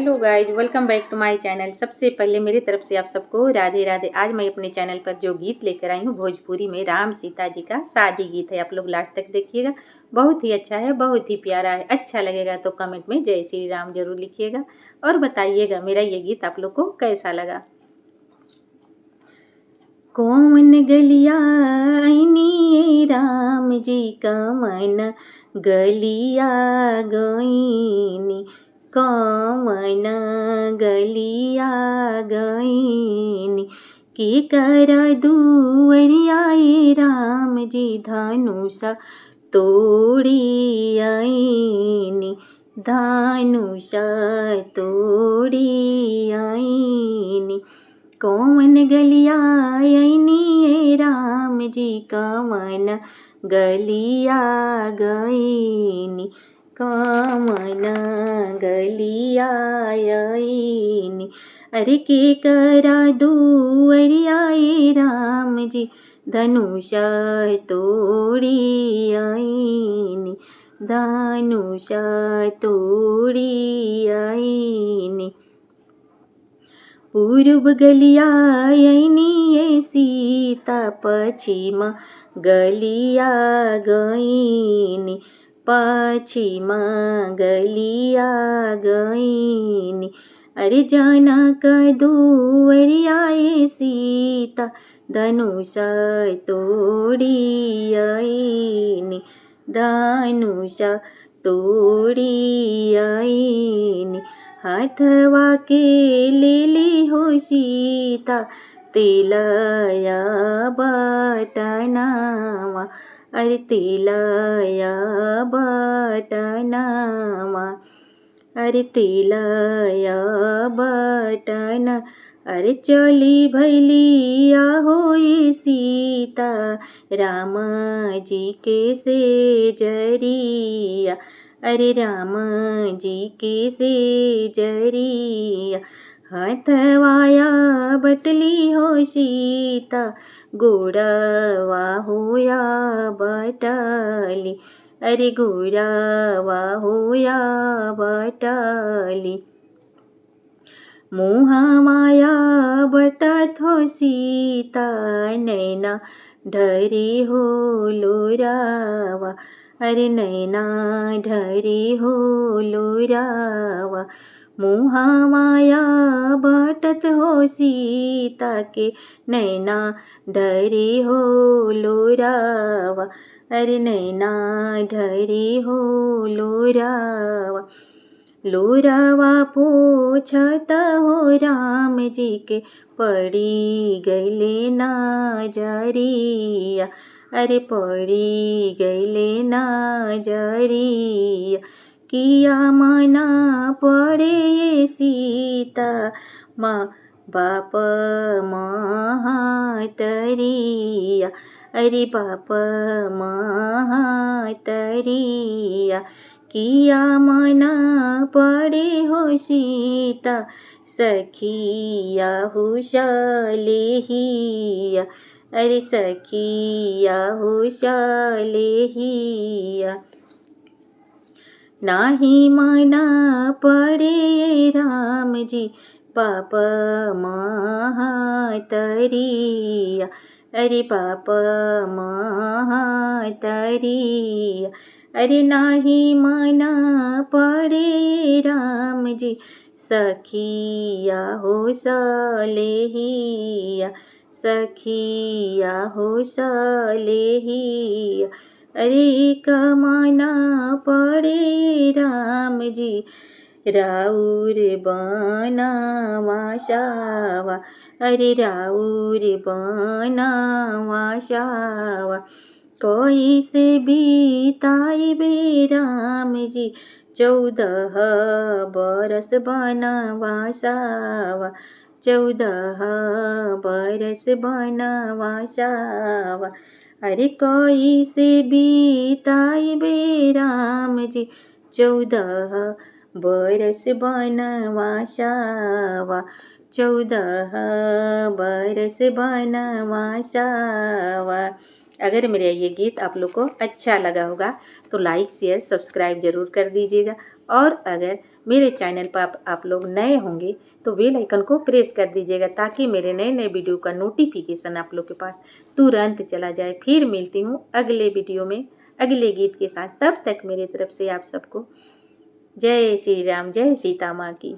Hello guys, welcome back to my channel. सबसे पहले मेरी तरफ से आप सबको राधे राधे। आज मैं अपने चैनल पर जो गीत लेकर आई हूँ भोजपुरी में राम सीता जी का शादी गीत है। आप लोग लास्ट तक देखिएगा, बहुत ही अच्छा है, बहुत ही प्यारा है। अच्छा लगेगा तो कमेंट में जय श्री राम जरूर लिखिएगा और बताइएगा मेरा ये गीत आप लोग को कैसा लगा। कौन गलिया आईनी राम जी का मन गलिया गईनी, कौन गलिया गईनी की कर दुवरियाए राम जी धनुषा तोड़ी आईनी, धनुषा तोड़ी आईनी। कौन गलिया आईनी राम जी कौन गलिया गईनी, कौन गलिया आईनी। अरे के करा दुवरियाए राम जी धनुषा तोड़ी आईनी, धनुषा तोड़ी आईनी। पूर्व गलिया आईनी सीता पश्चिम गलिया गईनी, पश्चिम गलिया गईनी। अरे जनक दुवरियाए सीता धनुषा तोड़ी आईनी, धनुषा तोड़ी आईनी। हाथवा के लेली हो सीता तिलया बटनावा, अरे तिलया बटनावा, अरे तिलया बटन। अरे चली भैलिया होई सीता राम जी के से जरिया, अरे राम जी के से जरिया। हाथवाया बटली हो सीता गोड़वा होया बटली, अरे गोड़वा होया बटली। मुहा माया बटत हो सीता नैना ढरी हो लोरावा, अरे नैना ढरी हो लोरावा। मुहा माया बटत हो सीता के नैना ढरी हो लोरावा, अरे नैना ढरी हो लोरावा। लोरावा पोछत हो राम जी के पड़ी गईले नजरिया, अरे पड़ी गईले नजरिया। किया मना पड़े ये सीता माँ बाप महातरिया, अरे बाप महातरिया। किया मना पड़े हो सीता सखिया हुशालेहिया, अरे सखिया हुशालेहिया। नाही मना पड़े राम जी पाप महातरिया, अरे पाप महातरिया। अरे नाही मना पड़े राम जी सखिया हुशालेहिया, सखिया हुशालेहिया। अरे कमाना पड़े राम जी राउर बनावा शावा, अरे राउर बनावा शावा। कोई से बीताई बे राम जी 14 बरस बनवासावा, 14 बरस बनवासावा। अरे कोई से बीताई बे राम जी 14 बरस बनवासावा, 14 बरस बनवासावा। अगर मेरा ये गीत आप लोग को अच्छा लगा होगा तो लाइक शेयर सब्सक्राइब ज़रूर कर दीजिएगा। और अगर मेरे चैनल पर आप लोग नए होंगे तो बेल आइकन को प्रेस कर दीजिएगा ताकि मेरे नए नए वीडियो का नोटिफिकेशन आप लोग के पास तुरंत चला जाए। फिर मिलती हूँ अगले वीडियो में अगले गीत के साथ। तब तक मेरी तरफ से आप सबको जय श्री राम, जय सीता माँ की।